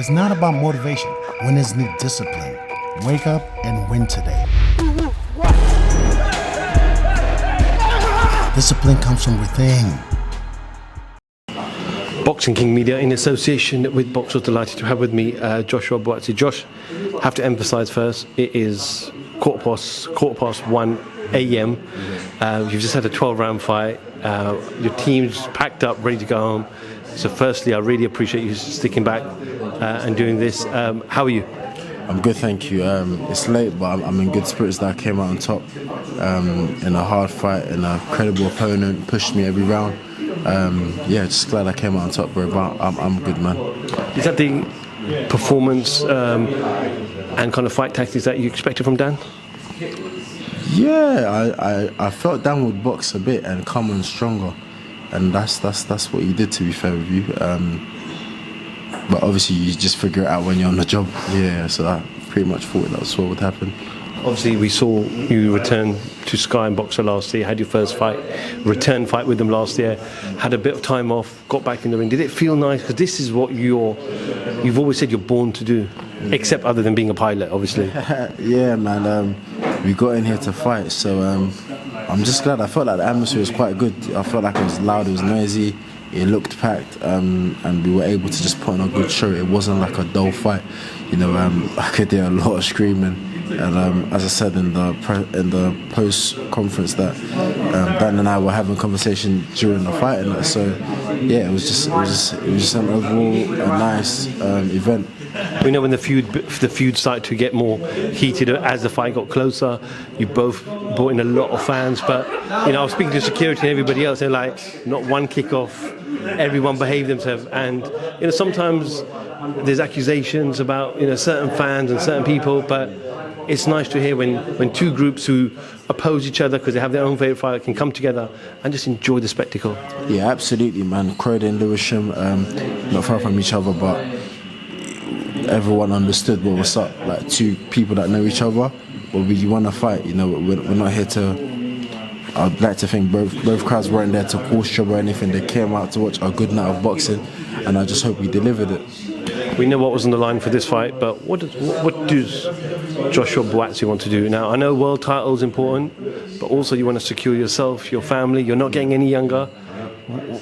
It's not about motivation. Winners need discipline. Wake up and win today. Discipline comes from within. Boxing King Media, in association with Boxers, delighted to have with me Joshua Buatsi. Josh, have to emphasise first, it is quarter past 1 a.m. You've just had a 12-round fight. Your team's packed up, ready to go home. So firstly, I really appreciate you sticking back and doing this. How are you? I'm good, thank you. It's late, but I'm in good spirits that I came out on top in a hard fight, and a credible opponent pushed me every round. Just glad I came out on top, bro. But I'm good, man. Is that the performance and kind of fight tactics that you expected from Dan? Yeah, I felt Dan would box a bit and come on stronger, and that's what he did. To be fair with you, but obviously you just figure it out when you're on the job. Yeah, so I pretty much thought that was what would happen. Obviously, we saw you return to Sky and Boxer last year, had your first return fight with them last year, had a bit of time off, got back in the ring. Did it feel nice? Because this is what you've always said you're born to do, except other than being a pilot, obviously. Yeah, man, we got in here to fight, so I'm just glad. I felt like the atmosphere was quite good. I felt like it was loud, it was noisy, it looked packed, and we were able to just put on a good show. It wasn't like a dull fight, I could hear a lot of screaming. And as I said in the post conference that Dan and I were having a conversation during the fight, and so yeah, it was just an overall a nice event. We know when the feud started to get more heated as the fight got closer. You both brought in a lot of fans, but I was speaking to security and everybody else. They're like, not one kickoff. Everyone behaved themselves, and sometimes there's accusations about certain fans and certain people, but it's nice to hear when two groups who oppose each other because they have their own favourite fighter can come together and just enjoy the spectacle. Yeah, absolutely, man. Croydon and Lewisham, not far from each other, but everyone understood what was up. Like two people that know each other, but we want to fight. We're not here to. I'd like to think both crowds weren't there to cause trouble or anything. They came out to watch a good night of boxing, and I just hope we delivered it. We know what was on the line for this fight, but what does Joshua Buatsi want to do now? I know world title is important, but also you want to secure yourself, your family. You're not getting any younger.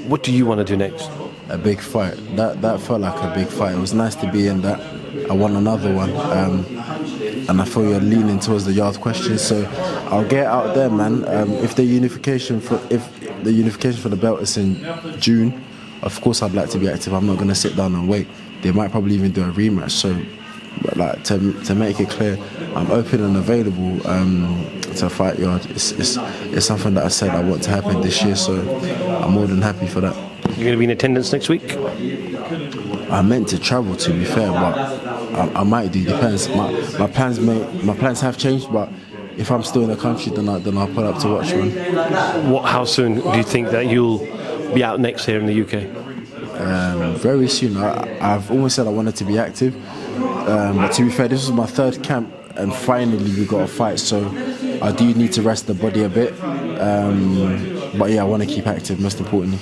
What do you want to do next? A big fight. That felt like a big fight. It was nice to be in that. I won another one, and I feel you're leaning towards the YARDE question. So I'll get out there, man. If the unification for the belt is in June, of course I'd like to be active. I'm not going to sit down and wait. They might probably even do a rematch. So, like to make it clear, I'm open and available to fight YARDE. It's something that I said I want to happen this year. So I'm more than happy for that. You're going to be in attendance next week? I meant to travel, to be fair, but I might do. Depends. My plans have changed, but if I'm still in the country, then I'll pull up to watch one. How soon do you think that you'll be out next here in the UK? Very soon. I've always said I wanted to be active, but to be fair, this was my third camp, and finally we got a fight. So I do need to rest the body a bit, but yeah, I want to keep active. Most importantly.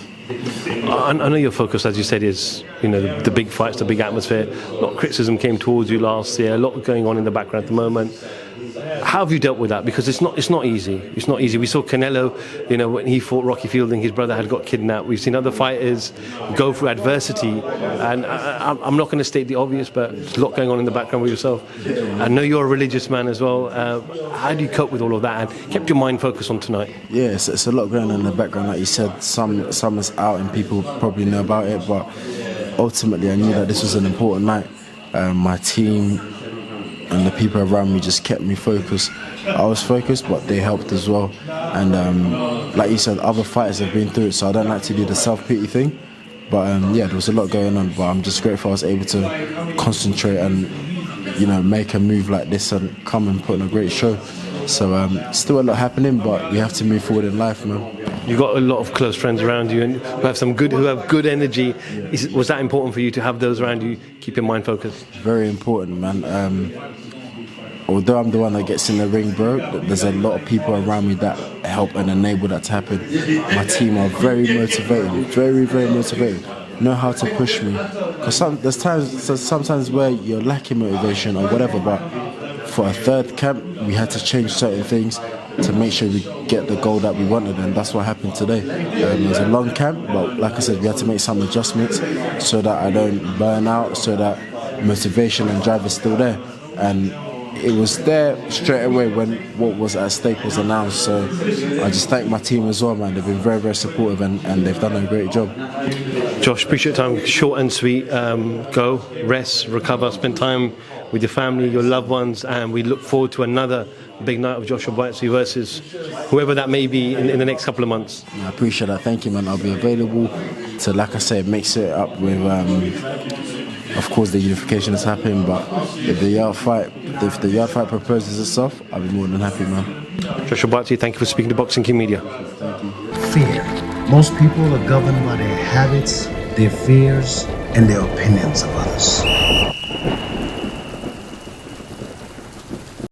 I know your focus, as you said, is the big fights, the big atmosphere. A lot of criticism came towards you last year. A lot going on in the background at the moment. How have you dealt with that? Because it's not easy. It's not easy. We saw Canelo, when he fought Rocky Fielding, his brother had got kidnapped. We've seen other fighters go through adversity, and I'm not going to state the obvious, but there's a lot going on in the background with yourself. I know you're a religious man as well. How do you cope with all of that and kept your mind focused on tonight? Yeah, it's a lot going on in the background, like you said. Some is out and people probably know about it, but ultimately I knew that this was an important night. My team and the people around me just kept me focused. I was focused, but they helped as well. And like you said, other fighters have been through it, so I don't like to do the self-pity thing. But there was a lot going on, but I'm just grateful I was able to concentrate and make a move like this and come and put on a great show. So still a lot happening, but we have to move forward in life, man. You've got a lot of close friends around you, and who have good energy. Was that important for you to have those around you? Keep your mind focused. Very important, man. Although I'm the one that gets in the ring, bro, there's a lot of people around me that help and enable that to happen. My team are very motivated, very, very motivated. know how to push me. Because there's sometimes where you're lacking motivation or whatever, but for a third camp, we had to change certain things to make sure we get the goal that we wanted, and that's what happened today. It was a long camp, but like I said, we had to make some adjustments so that I don't burn out, so that motivation and drive is still there. And it was there straight away when what was at stake was announced. So I just thank my team as well, man. They've been very, very supportive, and they've done a great job. Josh, appreciate your time. Short and sweet. Go, rest, recover, spend time with your family, your loved ones, and we look forward to another big night of Joshua Buatsi versus whoever that may be in the next couple of months. I appreciate that. Thank you, man. I'll be available to, like I said, mix it up with, of course, the unification is happening, but if the yard fight proposes itself, I'll be more than happy, man. Joshua Buatsi, thank you for speaking to Boxing King Media. Thank you. Fear. Most people are governed by their habits, their fears, and their opinions of others.